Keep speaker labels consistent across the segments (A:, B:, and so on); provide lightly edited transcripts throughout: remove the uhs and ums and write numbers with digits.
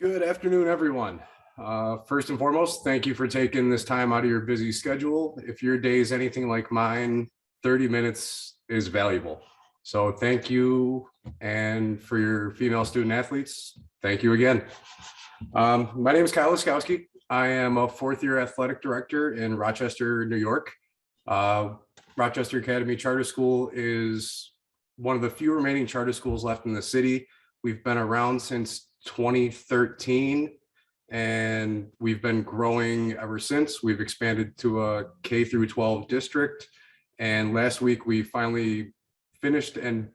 A: Good afternoon, everyone. First and foremost, thank you for taking this time out of your busy schedule. If your day is anything like mine, 30 minutes is valuable. So thank you. And for your female student athletes, thank you again. My name is Coach Laskowski. I am a fourth year athletic director in Rochester, New York. Rochester Academy Charter School is one of the few remaining charter schools left in the city. We've been around since 2013 and we've been growing ever since. We've expanded to a K through 12 district, and last week we finally finished and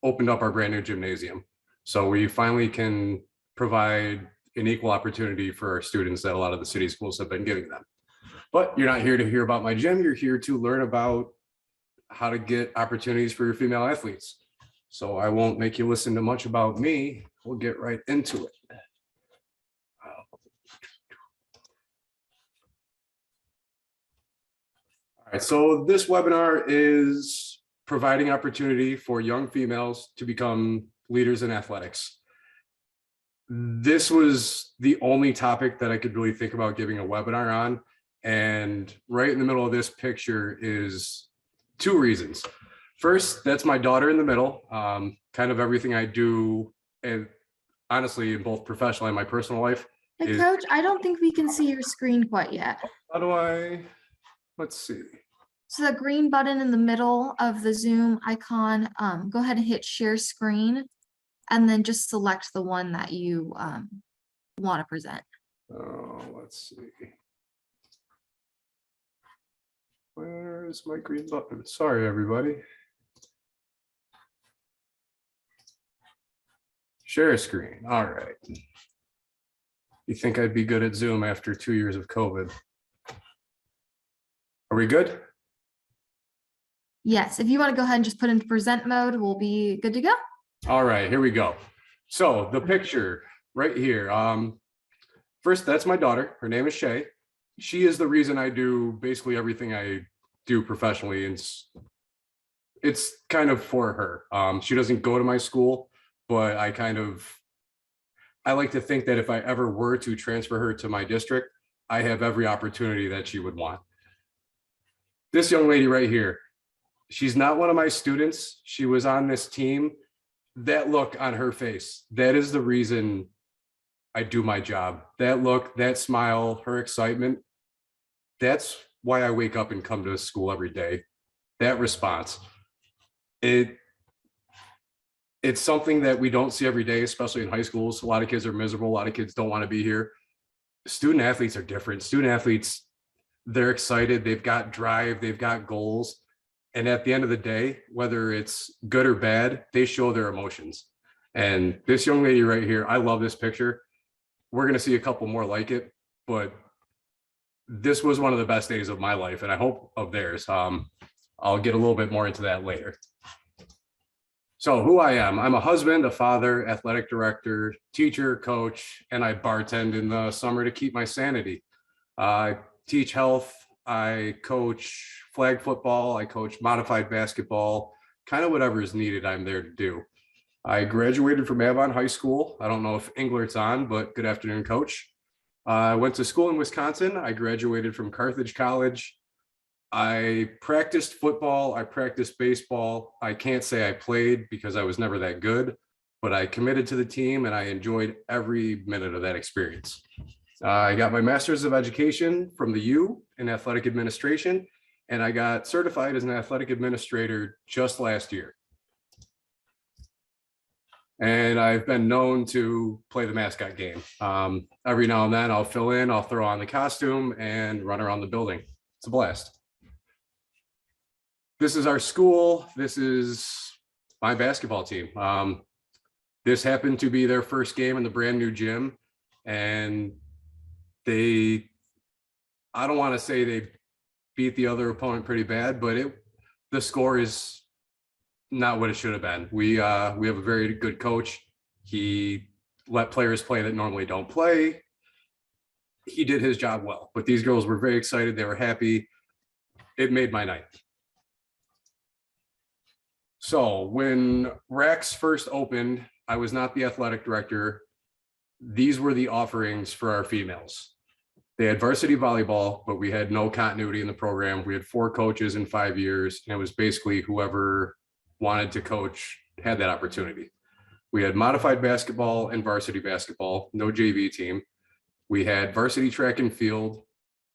A: opened up our brand new gymnasium. So we finally can provide an equal opportunity for our students that a lot of the city schools have been giving them. But you're not here to hear about my gym, you're here to learn about how to get opportunities for your female athletes. So I won't make you listen to much about me. We'll get right into it. All right, so this webinar is providing opportunity for young females to become leaders in athletics. This was the only topic that I could really think about giving a webinar on. And right in the middle of this picture is two reasons. First, that's my daughter in the middle. Kind of everything I do, and honestly, in both professional and my personal life.
B: Hey, Coach, I don't think we can see your screen quite yet.
A: How do I, let's see.
B: So the green button in the middle of the Zoom icon, go ahead and hit share screen, and then just select the one that you want to present.
A: Oh, let's see. Where's my green button? Sorry, everybody. Share screen. All right. You think I'd be good at Zoom after 2 years of COVID? Are we good?
B: Yes, if you want to go ahead and just put into present mode, we'll be good to go.
A: All right, here we go. So the picture right here. First, that's my daughter. Her name is Shay. She is the reason I do basically everything I do professionally. And it's kind of for her. She doesn't go to my school, but I like to think that if I ever were to transfer her to my district, I have every opportunity that she would want. This young lady right here, she's not one of my students. She was on this team. That look on her face, that is the reason I do my job. That look, that smile, her excitement, that's why I wake up and come to school every day. That response. It's something that we don't see every day, especially in high schools. A lot of kids are miserable. A lot of kids don't want to be here. Student athletes are different. Student athletes, they're excited. They've got drive. They've got goals. And at the end of the day, whether it's good or bad, they show their emotions. And this young lady right here, I love this picture. We're going to see a couple more like it, but this was one of the best days of my life, and I hope of theirs. I'll get a little bit more into that later. So who I am, I'm a husband, a father, athletic director, teacher, coach, and I bartend in the summer to keep my sanity. I teach health, I coach flag football, I coach modified basketball, kind of whatever is needed, I'm there to do. I graduated from Avon High School. I don't know if Englert's on, but good afternoon, Coach. I went to school in Wisconsin. I graduated from Carthage College. I practiced football. I practiced baseball. I can't say I played because I was never that good, but I committed to the team and I enjoyed every minute of that experience. I got my master's of education from the U in athletic administration, and I got certified as an athletic administrator just last year. And I've been known to play the mascot game. Every now and then I'll fill in, I'll throw on the costume and run around the building. It's a blast. This is our school. This is my basketball team. This happened to be their first game in the brand new gym. And I don't want to say they beat the other opponent pretty bad, but the score is not what it should have been. We have a very good coach. He let players play that normally don't play. He did his job well, but these girls were very excited. They were happy. It made my night. So when Rex first opened, I was not the athletic director. These were the offerings for our females. They had varsity volleyball, but we had no continuity in the program. We had 4 coaches in 5 years, and it was basically whoever wanted to coach had that opportunity. We had modified basketball and varsity basketball, no JV team. We had varsity track and field,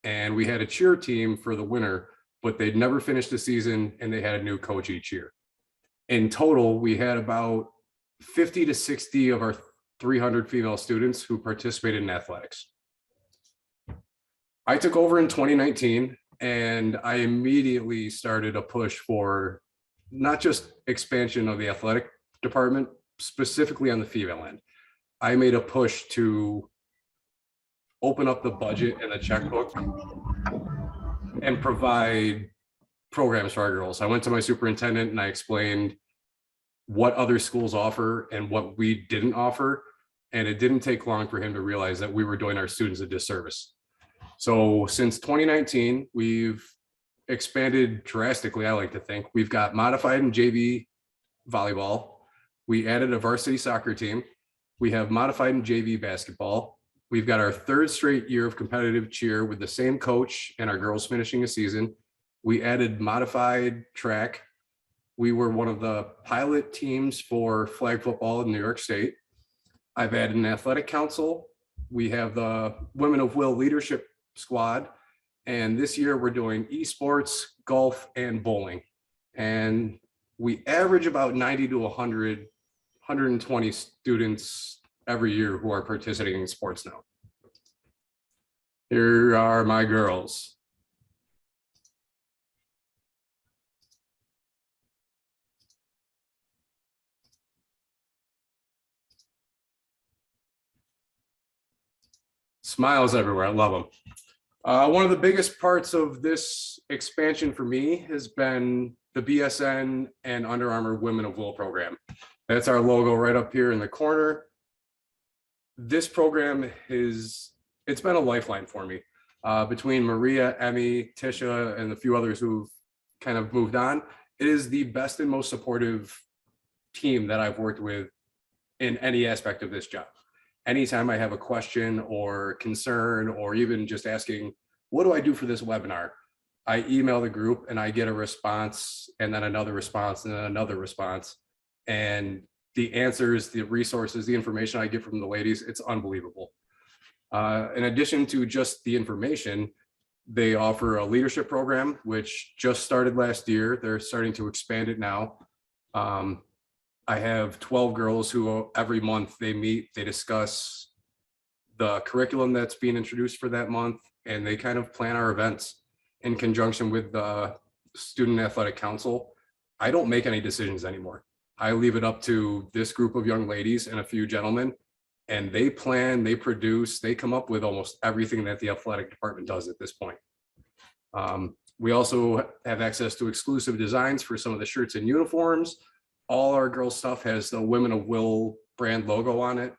A: and we had a cheer team for the winter, but they'd never finished the season and they had a new coach each year. In total, we had about 50 to 60 of our 300 female students who participated in athletics. I took over in 2019 and I immediately started a push for not just expansion of the athletic department, specifically on the female end. I made a push to open up the budget and the checkbook and provide programs for our girls. I went to my superintendent and I explained what other schools offer and what we didn't offer. And it didn't take long for him to realize that we were doing our students a disservice. So since 2019, we've expanded drastically, I like to think. We've got modified and JV volleyball. We added a varsity soccer team. We have modified and JV basketball. We've got our 3rd straight year of competitive cheer with the same coach and our girls finishing a season. We added modified track. We were one of the pilot teams for flag football in New York State. I've added an athletic council. We have the Women of Will leadership squad. And this year we're doing esports, golf, and bowling. And we average about 90 to 100, 120 students every year who are participating in sports now. Here are my girls. Smiles everywhere, I love them. One of the biggest parts of this expansion for me has been the BSN and Under Armour Women of Will program. That's our logo right up here in the corner. This program it's been a lifeline for me. Between Maria, Emmy, Tisha, and a few others who've kind of moved on, it is the best and most supportive team that I've worked with in any aspect of this job. Anytime I have a question or concern, or even just asking, what do I do for this webinar? I email the group and I get a response, and then another response, and then another response. And the answers, the resources, the information I get from the ladies, it's unbelievable. In addition to just the information, they offer a leadership program, which just started last year. They're starting to expand it now. I have 12 girls who every month they meet, they discuss the curriculum that's being introduced for that month, and they kind of plan our events in conjunction with the Student Athletic Council. I don't make any decisions anymore. I leave it up to this group of young ladies and a few gentlemen, and they plan, they produce, they come up with almost everything that the athletic department does at this point. We also have access to exclusive designs for some of the shirts and uniforms. All our girls' stuff has the Women of Will brand logo on it.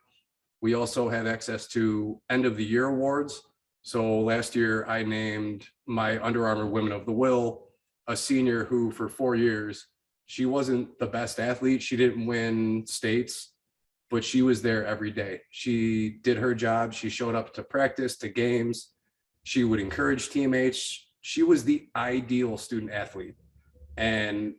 A: We also have access to end of the year awards. So last year I named my Under Armour Women of the Will a senior who for 4 years, she wasn't the best athlete. She didn't win states, but she was there every day. She did her job. She showed up to practice, to games. She would encourage teammates. She was the ideal student athlete. And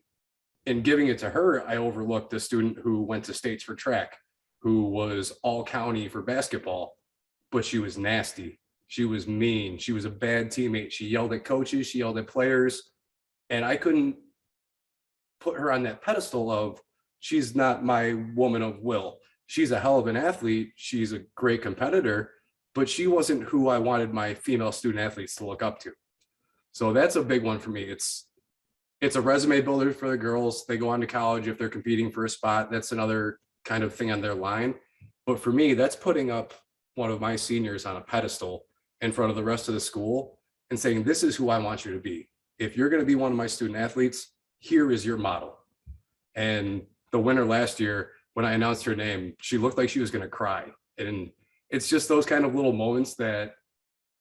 A: in giving it to her, I overlooked the student who went to states for track, who was all county for basketball, but she was nasty. She was mean. She was a bad teammate. She yelled at coaches. She yelled at players. And I couldn't put her on that pedestal of, she's not my woman of will. She's a hell of an athlete. She's a great competitor, but she wasn't who I wanted my female student athletes to look up to. So that's a big one for me. It's a resume builder for the girls. They go on to college if they're competing for a spot. That's another kind of thing on their line. But for me, that's putting up one of my seniors on a pedestal in front of the rest of the school and saying, this is who I want you to be. If you're going to be one of my student athletes, here is your model. And the winner last year, when I announced her name, she looked like she was going to cry. And it's just those kind of little moments that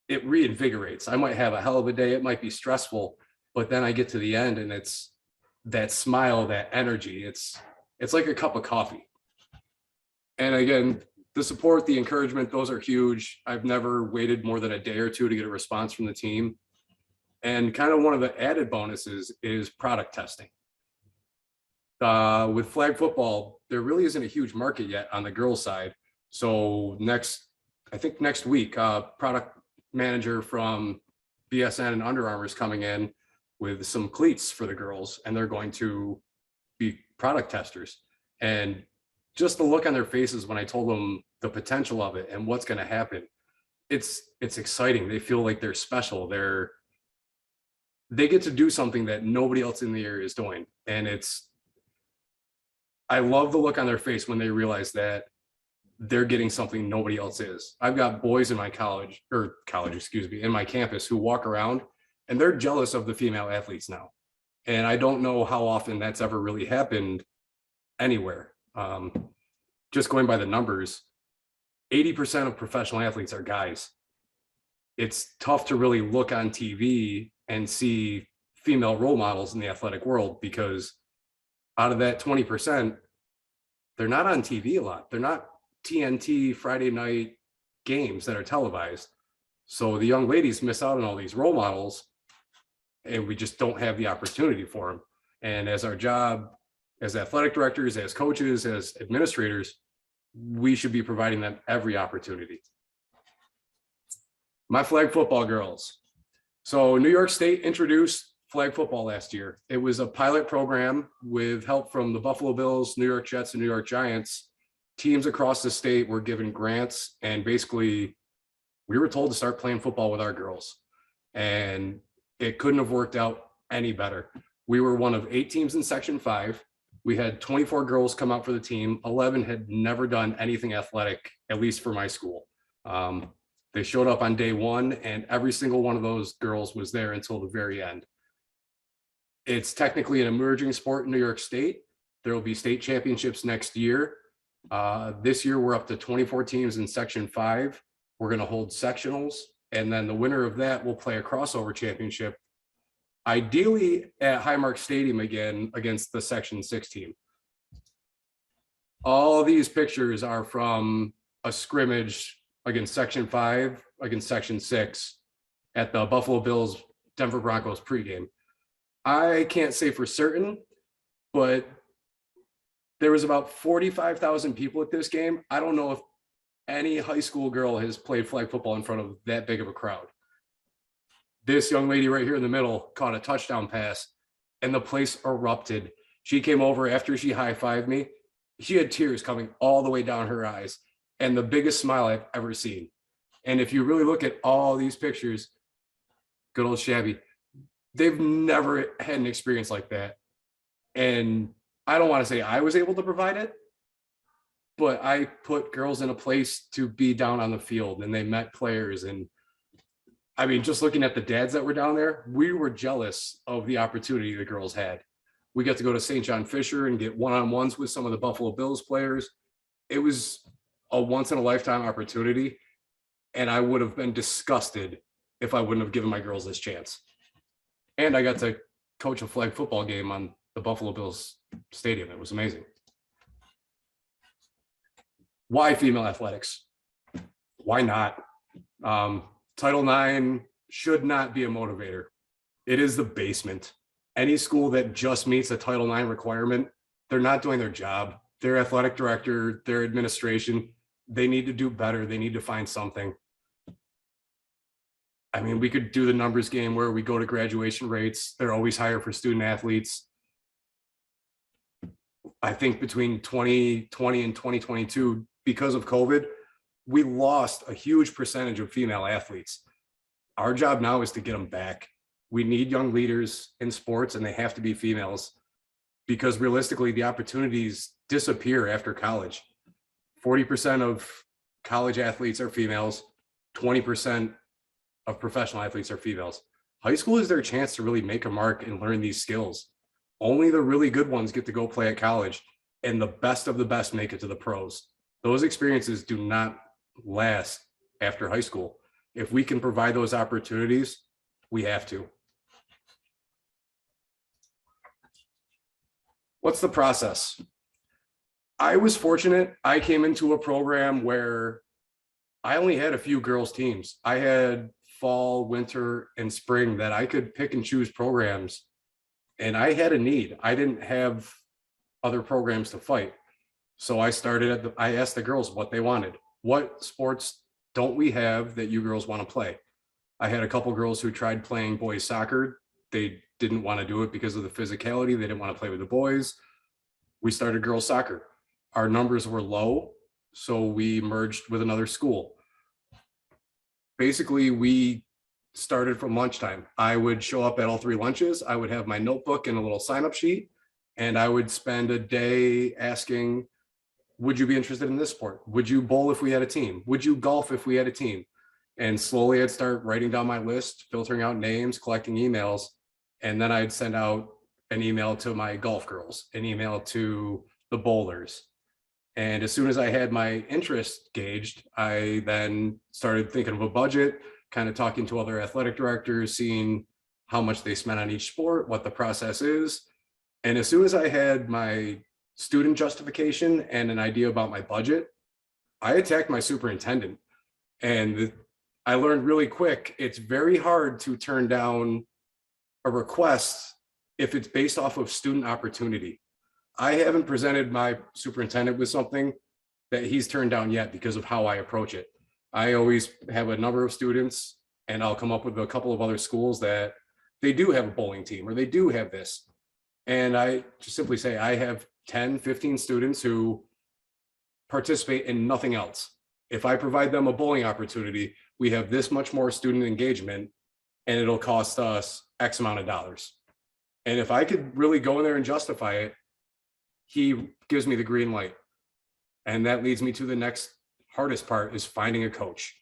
A: it reinvigorates. I might have a hell of a day. It might be stressful, but then I get to the end and it's that smile, that energy. It's like a cup of coffee. And again, the support, the encouragement, those are huge. I've never waited more than a day or two to get a response from the team. And kind of one of the added bonuses is product testing. With flag football, there really isn't a huge market yet on the girls' side. So I think next week, product manager from BSN and Under Armour is coming in with some cleats for the girls, and they're going to be product testers. And just the look on their faces when I told them the potential of it and what's going to happen, it's exciting. They feel like they're special. They get to do something that nobody else in the area is doing. And I love the look on their face when they realize that they're getting something nobody else is. I've got boys in my in my campus who walk around and they're jealous of the female athletes now. And I don't know how often that's ever really happened anywhere. Just going by the numbers, 80% of professional athletes are guys. It's tough to really look on TV and see female role models in the athletic world, because out of that 20%, they're not on TV a lot. They're not TNT Friday night games that are televised. So the young ladies miss out on all these role models, and we just don't have the opportunity for them. And as our job, as athletic directors, as coaches, as administrators, we should be providing them every opportunity. My flag football girls. So New York State introduced flag football last year. It was a pilot program with help from the Buffalo Bills, New York Jets, and New York Giants. Teams across the state were given grants, and basically we were told to start playing football with our girls. And it couldn't have worked out any better. We were one of 8 teams in Section 5. We had 24 girls come out for the team. 11 had never done anything athletic, at least for my school. They showed up on day 1, and every single one of those girls was there until the very end. It's technically an emerging sport in New York State. There will be state championships next year. This year, we're up to 24 teams in Section 5. We're going to hold sectionals, and then the winner of that will play a crossover championship, ideally at Highmark Stadium again against the Section 6 team. All these pictures are from a scrimmage against Section 5, against Section 6 at the Buffalo Bills Denver Broncos pregame. I can't say for certain, but there was about 45,000 people at this game. I don't know if any high school girl has played flag football in front of that big of a crowd. This young lady right here in the middle caught a touchdown pass, and the place erupted. She came over after she high-fived me. She had tears coming all the way down her eyes, and the biggest smile I've ever seen. And if you really look at all these pictures, good old Shabby, they've never had an experience like that. And I don't want to say I was able to provide it, but I put girls in a place to be down on the field, and they met players. And I mean, just looking at the dads that were down there, we were jealous of the opportunity the girls had. We got to go to St. John Fisher and get one-on-ones with some of the Buffalo Bills players. It was a once-in-a-lifetime opportunity, and I would have been disgusted if I wouldn't have given my girls this chance. And I got to coach a flag football game on the Buffalo Bills stadium. It was amazing. Why female athletics? Why not? Title IX should not be a motivator. It is the basement. Any school that just meets a Title IX requirement, they're not doing their job. Their athletic director, their administration, they need to do better. They need to find something. I mean, we could do the numbers game where we go to graduation rates. They're always higher for student athletes. I think between 2020 and 2022, because of COVID, we lost a huge percentage of female athletes. Our job now is to get them back. We need young leaders in sports, and they have to be females, because realistically, the opportunities disappear after college. 40% of college athletes are females, 20% of professional athletes are females. High school is their chance to really make a mark and learn these skills. Only the really good ones get to go play at college, and the best of the best make it to the pros. Those experiences do not last after high school. If we can provide those opportunities, we have to. What's the process? I was fortunate. I came into a program where I only had a few girls teams. I had fall, winter, and spring that I could pick and choose programs, and I had a need. I didn't have other programs to fight. So I asked the girls what they wanted. What sports don't we have that you girls want to play? I had a couple girls who tried playing boys soccer. They didn't want to do it because of the physicality. They didn't want to play with the boys. We started girls soccer. Our numbers were low, so we merged with another school. Basically, we started from lunchtime. I would show up at all 3 lunches. I would have my notebook and a little sign-up sheet, and I would spend a day asking, would you be interested in this sport? Would you bowl if we had a team? Would you golf if we had a team? And slowly I'd start writing down my list, filtering out names, collecting emails, and then I'd send out an email to my golf girls, an email to the bowlers. And as soon as I had my interest gauged, I then started thinking of a budget, kind of talking to other athletic directors, seeing how much they spent on each sport, what the process is. And as soon as I had my student justification and an idea about my budget, I attacked my superintendent. And I learned really quick, it's very hard to turn down a request if it's based off of student opportunity. I haven't presented my superintendent with something that he's turned down yet because of how I approach it. I always have a number of students, and I'll come up with a couple of other schools that they do have a bowling team or they do have this. And I just simply say, I have 10, 15 students who participate in nothing else. If I provide them a bowling opportunity, we have this much more student engagement, and it'll cost us X amount of dollars. And if I could really go in there and justify it, he gives me the green light. And that leads me to the next hardest part, is finding a coach.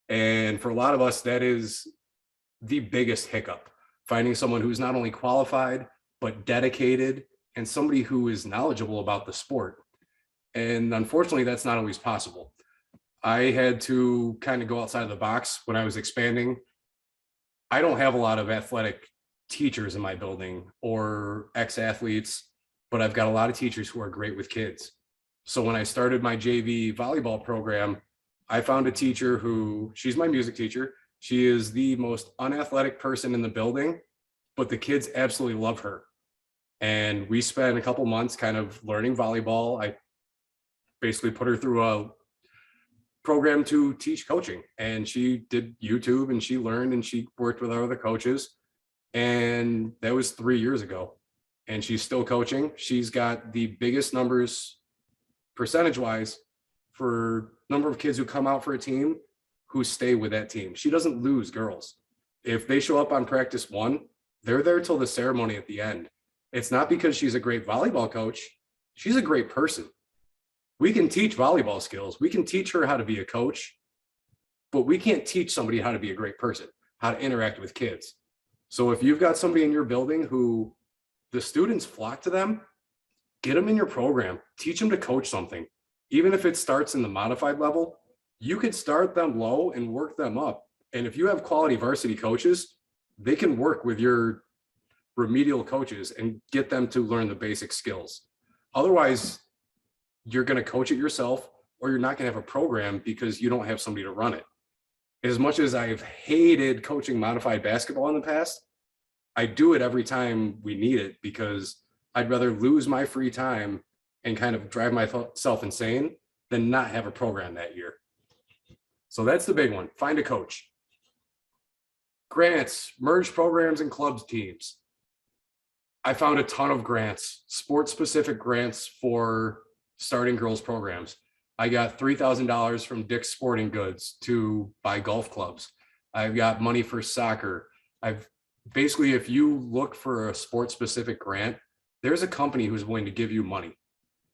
A: And for a lot of us, that is the biggest hiccup, finding someone who's not only qualified, but dedicated, and somebody who is knowledgeable about the sport. And unfortunately, that's not always possible. I had to kind of go outside of the box when I was expanding. I don't have a lot of athletic teachers in my building or ex-athletes, but I've got a lot of teachers who are great with kids. So when I started my JV volleyball program, I found a teacher who, she's my music teacher. She is the most unathletic person in the building, but the kids absolutely love her. And we spent a couple months kind of learning volleyball. I basically put her through a program to teach coaching, and she did YouTube and she learned and she worked with our other coaches. And that was 3 years ago, and she's still coaching. She's got the biggest numbers percentage wise for number of kids who come out for a team who stay with that team. She doesn't lose girls. If they show up on practice 1, they're there till the ceremony at the end. It's not because she's a great volleyball coach. She's a great person. We can teach volleyball skills. We can teach her how to be a coach, but we can't teach somebody how to be a great person, how to interact with kids. So if you've got somebody in your building who the students flock to them, get them in your program, teach them to coach something. Even if it starts in the modified level, you could start them low and work them up. And if you have quality varsity coaches, they can work with your remedial coaches and get them to learn the basic skills. Otherwise, you're going to coach it yourself, or you're not going to have a program because you don't have somebody to run it. As much as I've hated coaching modified basketball in the past, I do it every time we need it, because I'd rather lose my free time and kind of drive myself insane than not have a program that year. So that's the big one. Find a coach. Grants, merge programs and clubs teams. I found a ton of grants, sports-specific grants for starting girls programs. I got $3,000 from Dick's Sporting Goods to buy golf clubs. I've got money for soccer. Basically, if you look for a sports-specific grant, there's a company who's willing to give you money.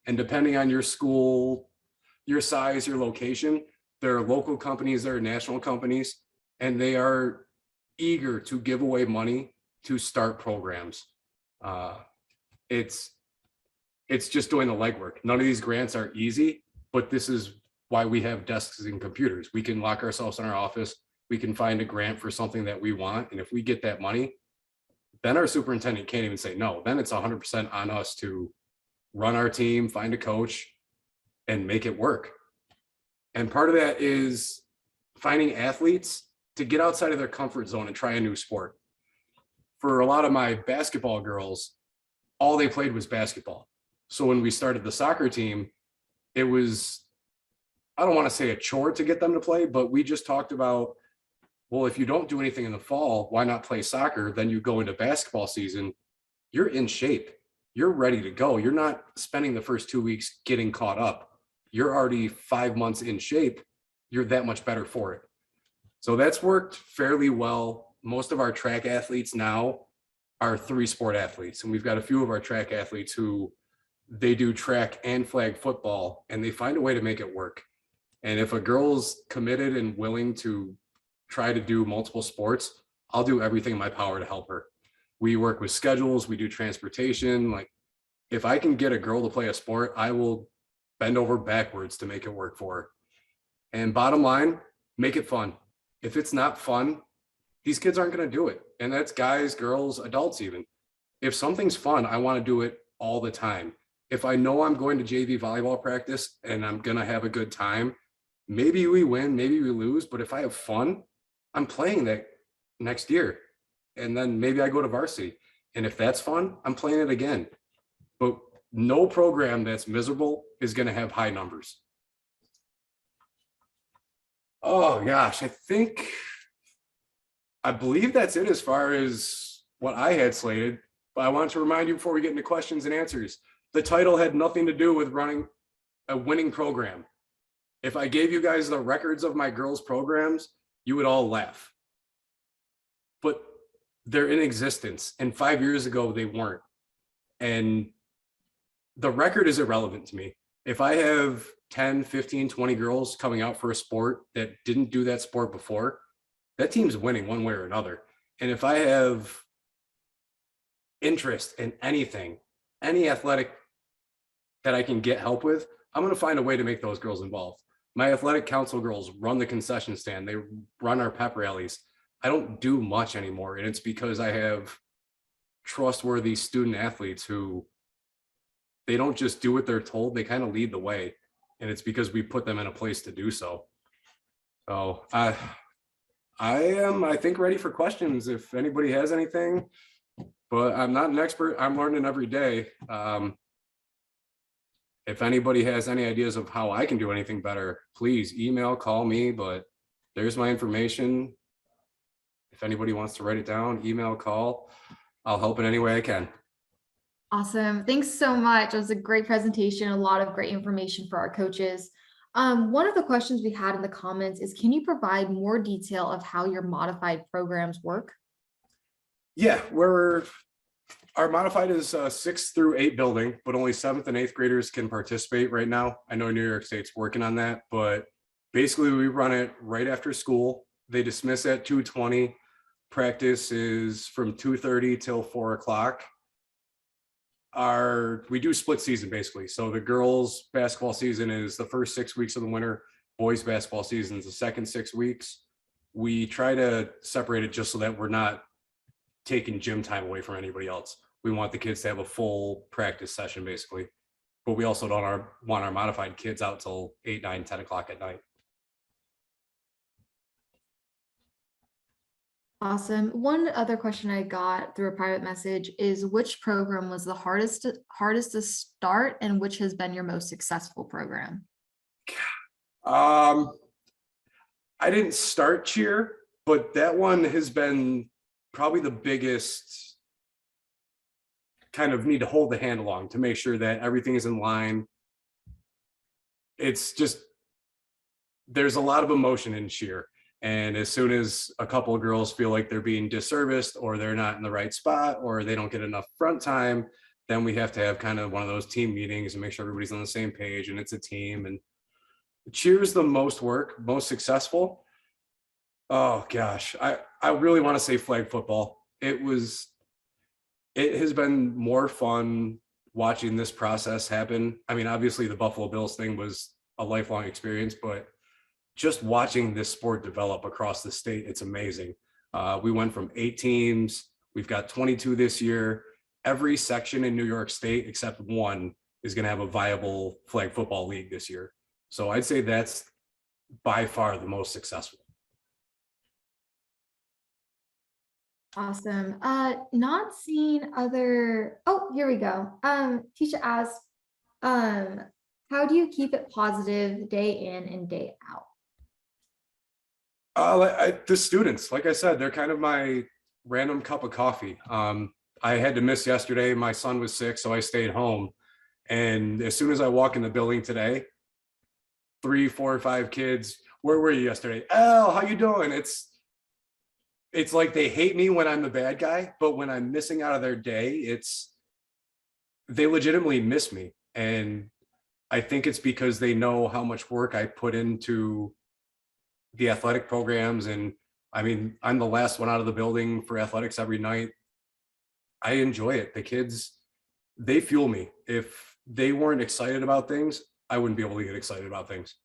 A: And depending on your school, your size, your location, there are local companies, there are national companies, and they are eager to give away money to start programs. It's just doing the legwork. None of these grants are easy, but this is why we have desks and computers. We can lock ourselves in our office. We can find a grant for something that we want. And if we get that money, then our superintendent can't even say no. Then it's 100% on us to run our team, find a coach, and make it work. And part of that is finding athletes to get outside of their comfort zone and try a new sport. For a lot of my basketball girls, all they played was basketball. So when we started the soccer team, it was, I don't want to say a chore to get them to play, but we just talked about, well, if you don't do anything in the fall, why not play soccer? Then you go into basketball season, you're in shape, you're ready to go. You're not spending the first 2 weeks getting caught up. You're already 5 months in shape. You're that much better for it. So that's worked fairly well. Most of our track athletes now are 3-sport athletes. And we've got a few of our track athletes who they do track and flag football, and they find a way to make it work. And if a girl's committed and willing to try to do multiple sports, I'll do everything in my power to help her. We work with schedules, we do transportation. Like, if I can get a girl to play a sport, I will bend over backwards to make it work for her. And bottom line, make it fun. If it's not fun, these kids aren't going to do it. And that's guys, girls, adults even. If something's fun, I want to do it all the time. If I know I'm going to JV volleyball practice and I'm going to have a good time, maybe we win, maybe we lose, but if I have fun, I'm playing that next year. And then maybe I go to varsity. And if that's fun, I'm playing it again. But no program that's miserable is going to have high numbers. Oh gosh, I believe that's it as far as what I had slated. But I want to remind you before we get into questions and answers, the title had nothing to do with running a winning program. If I gave you guys the records of my girls' programs, you would all laugh. But they're in existence. And 5 years ago, they weren't. And the record is irrelevant to me. If I have 10, 15, 20 girls coming out for a sport that didn't do that sport before, that team's winning one way or another. And if I have interest in anything, any athletic that I can get help with, I'm going to find a way to make those girls involved. My athletic council girls run the concession stand. They run our pep rallies. I don't do much anymore. And it's because I have trustworthy student athletes who they don't just do what they're told. They kind of lead the way. And it's because we put them in a place to do so. So I am, I think, ready for questions if anybody has anything, but I'm not an expert. I'm learning every day. If anybody has any ideas of how I can do anything better, please email, call me, but there's my information. If anybody wants to write it down, email, call, I'll help in any way I can.
B: Awesome. Thanks so much. It was a great presentation, a lot of great information for our coaches. One of the questions we had in the comments is, can you provide more detail of how your modified programs work?
A: Yeah, our modified is 6th through 8 building, but only 7th and 8th graders can participate right now. I know New York State's working on that, but basically we run it right after school. They dismiss at 2:20. Practice is from 2:30 till 4 o'clock. We do split season basically. So the girls basketball season is the first 6 weeks of the winter. Boys basketball season is the second 6 weeks. We try to separate it just so that we're not taking gym time away from anybody else. We want the kids to have a full practice session basically, but we also don't want our modified kids out till 8, 9, 10 o'clock at night.
B: Awesome. One other question I got through a private message is, which program was the hardest to start and which has been your most successful program?
A: I didn't start cheer, but that one has been probably the biggest kind of need to hold the hand along to make sure that everything is in line. It's just, there's a lot of emotion in cheer. And as soon as a couple of girls feel like they're being disserviced or they're not in the right spot or they don't get enough front time, then we have to have kind of one of those team meetings and make sure everybody's on the same page and it's a team. And cheer is the most work, most successful. Oh gosh, I really want to say flag football. It has been more fun watching this process happen. I mean, obviously the Buffalo Bills thing was a lifelong experience, but just watching this sport develop across the state, it's amazing. We went from 8 teams. We've got 22 this year. Every section in New York State, except one, is going to have a viable flag football league this year. So I'd say that's by far the most successful.
B: Awesome. Not seeing other, oh, here we go. Tisha asked, how do you keep it positive day in and day out?
A: The students, like I said, they're kind of my random cup of coffee. I had to miss yesterday. My son was sick, so I stayed home. And as soon as I walk in the building today, 3, 4, 5 kids, where were you yesterday? Oh, how you doing? It's like they hate me when I'm the bad guy, but when I'm missing out of their day, they legitimately miss me. And I think it's because they know how much work I put into the athletic programs. And I mean, I'm the last one out of the building for athletics every night. I enjoy it. The kids, they fuel me. If they weren't excited about things, I wouldn't be able to get excited about things.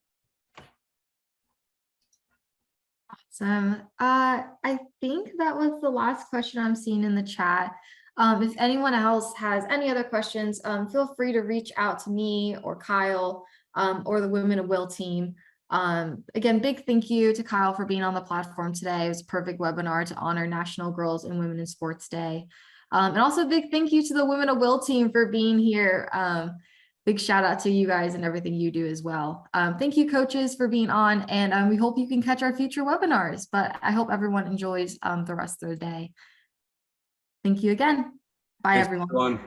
B: Awesome. I think that was the last question I'm seeing in the chat. If anyone else has any other questions, feel free to reach out to me or Kyle, or the Women of Will team. Again, big thank you to Kyle for being on the platform today. It was a perfect webinar to honor National Girls and Women in Sports Day. And also big thank you to the Women of Will team for being here. Big shout out to you guys and everything you do as well. Thank you, coaches, for being on, and we hope you can catch our future webinars, but I hope everyone enjoys the rest of their day. Thank you again. Bye,
A: Thanks,
B: everyone.
A: everyone.